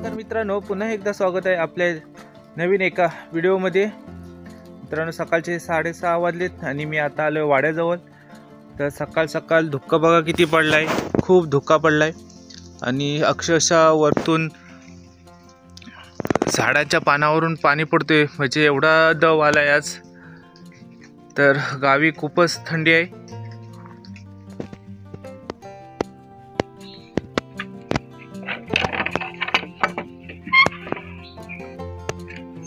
नमस्कार मित्रांनो, पुन्हा एकदा स्वागत आहे आपल्या नवीन एका व्हिडिओमध्ये। मित्रांनो, सकाळचे 6:30 वाजलेत आणि मी आता आलो वाड्याजवळ। तर सकाळ सकाळ धुक्का बघा किती पडलाय, खूप धुक्का पडलाय आणि अक्षरशः वरतून झाडाच्या पानावरून पाणी पडतोय, म्हणजे एवढा दव आलाय आज। तर गावी खूपच थंडी आहे।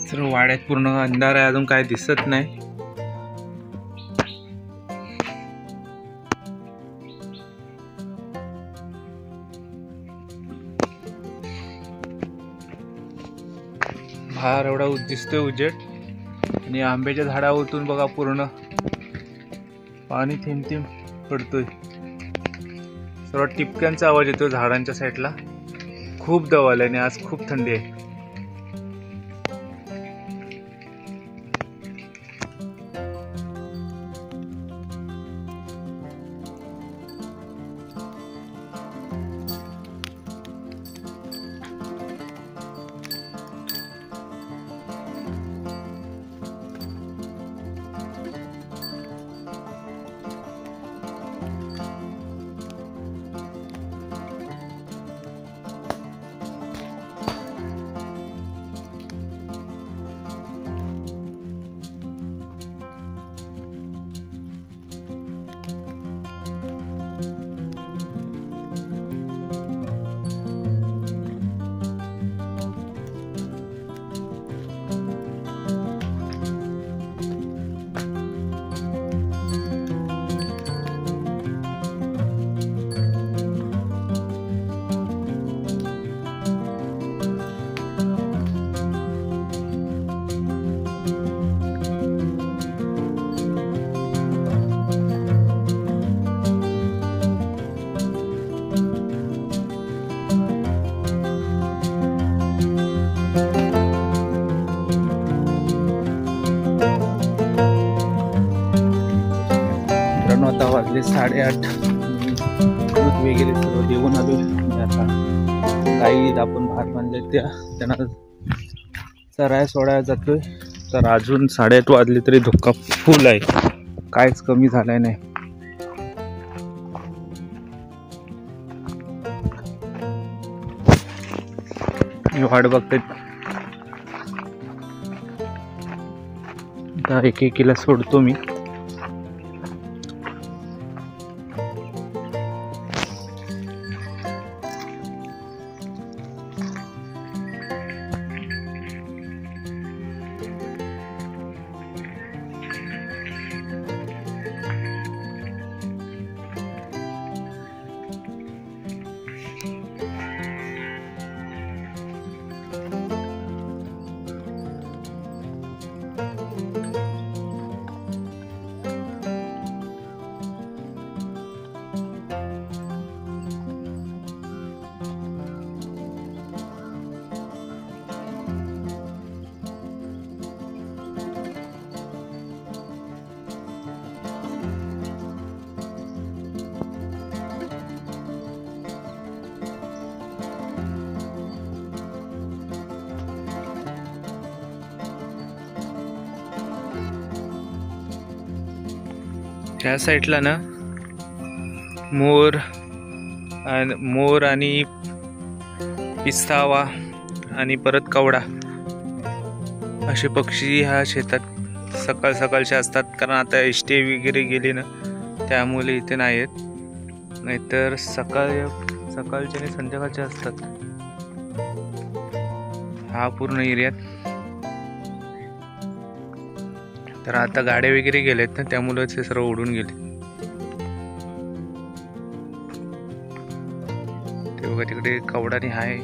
तर वाड्यात पूर्ण अंधार आहे, अजून काय दिसत नाही। बाहेर एवढा दिसतोय उजेड आणि आंब्याच्या झाडावरतून बघा पूर्ण पाणी थेंब थेंब पडतोय। सर्व टिपक्यांचा आवाज येतो झाडांच्या साईडला। खूप दव आलाय आणि आज खूप थंडी आहे। आता वाजले 8:30। दूध वगैरे सर्व देऊन आलो। आता गाई आपण बाहेर बांधले त्यांना चराय सोडायला जातोय। तर अजून 8:30 वाजले तरी धुक्का फुल आहे, काहीच कमी झालाय नाही। मी वाट बघते, आता एकेकीला सोडतो मी। ह्या साईडला ना मोर आणि पिस्तावा आणि परत कवडा असे पक्षी ह्या शेतात सकाळ सकाळचे असतात। कारण आता एसटी वगैरे गेली ना, त्यामुळे इथे नाही आहेत, नाहीतर सकाळचे आणि संध्याकाळचे असतात हा पूर्ण एरियात। तर आता गाड्या वगैरे गेलेत ना, त्यामुळे ते सर्व उडून गेले। ते बघा तिकडे कवडाने हाय,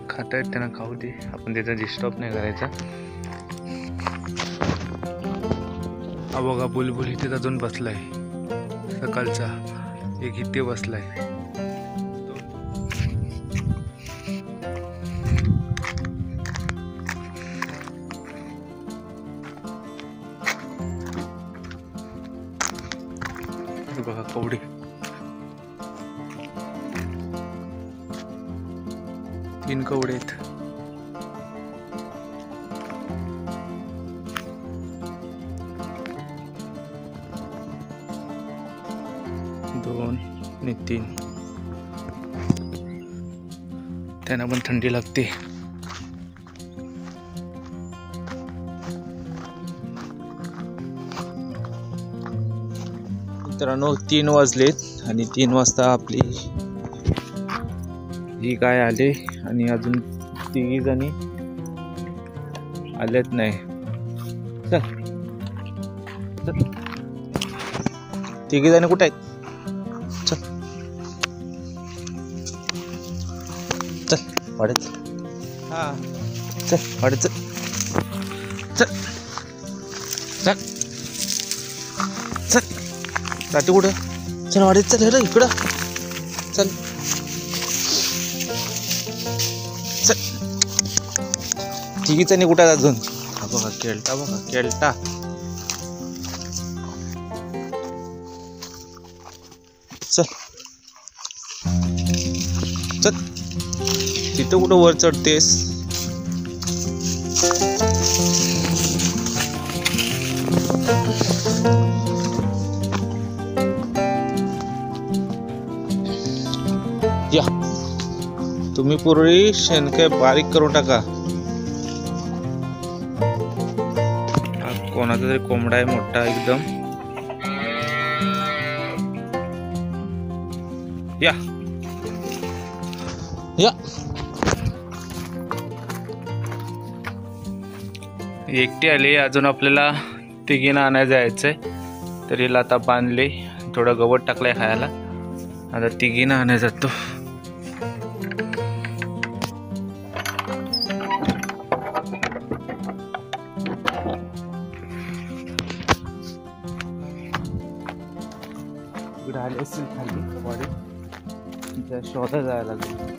खातायत, त्यांना खाऊ दे, आपण त्याचा डिस्टर्ब नाही करायचा। हा बघा बुलबुल इथे अजून बसलाय, सकाळचा एक इथे बसलाय। बघा कवडे, 3 कवडे आहेत. दोन आणि 3. त्यांना पण थंडी लागते. मित्रांनो 3 वाजलेत आणि 3 वाजता आपली ही गाय आले आणि अजून 3 जणी आलेत नाही. चल चल 3 जणी कुठे आहेत? चल चल वाढत. हा चल वाढत. चल चल चल रात्री कुठं? चल वाढत. चल रे इकडं. चल चल. 3 जणी कुठं अजून? हा बघा केळटा. बघा केळटा. चल चल. तिथं कुठं वर चढतेस? या तुम्ही पूर्वी शेणके बारीक करून टाका. कोणाचा तरी कोंबडा आहे मोठा एकदम. या या एकटी आली. अजून आपल्याला तिघींना आणायला जायचंय. तर हिला आता बांधले, थोडं गवत टाकलंय खायला. आता तिघींना आणायला जातो. इकडे आले असेल खाली वाडे, शोधा जायला लागेल.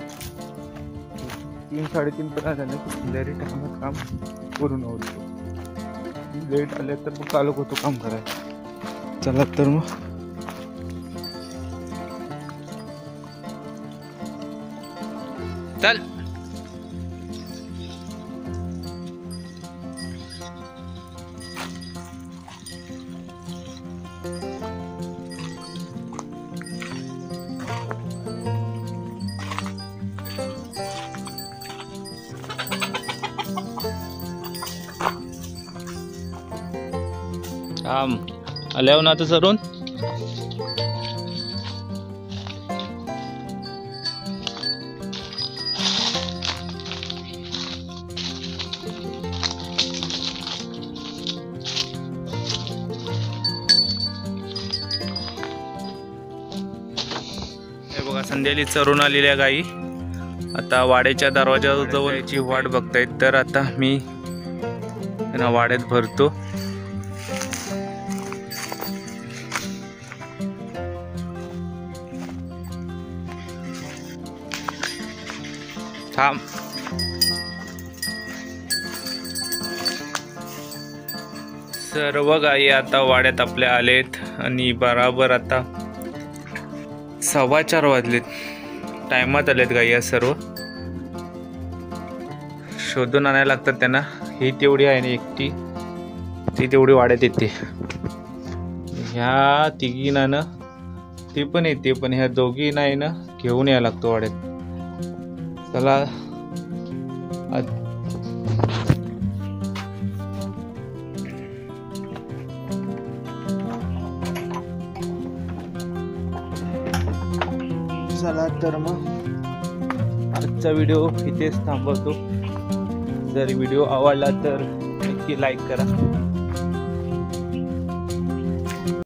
3-3:30 पर्यंत झालं. लेट टाकण्यात काम करून होतो. लेट आले तर मग चालू होतो काम करायला. चला तर मग चल. आल्यावर ना आता सरून हे बघा संध्याली चरून आलेल्या गाई आता वाड्याच्या दरवाजाजवळ याची वाट बघतायत. तर आता मी त्यांना वाड्यात भरतो. थांब. सर्व गायी आता वाड्यात आपल्या आलेत आणि बराबर आता 4:15 वाजलेत. टायमात आलेत गायी सर्व. शोधून आणायला लागतात त्यांना. ही तेवढी आहे ना एकटी, ती तेवढी वाड्यात येते. ह्या तिघींना ना ती पण येते, पण ह्या दोघी नाही ना घेऊन यायला लागतो वाड्यात. चला चला तर मग आजचा व्हिडिओ इथेच थांबवतो. जर व्हिडिओ आवडला तर नक्की लाईक करा.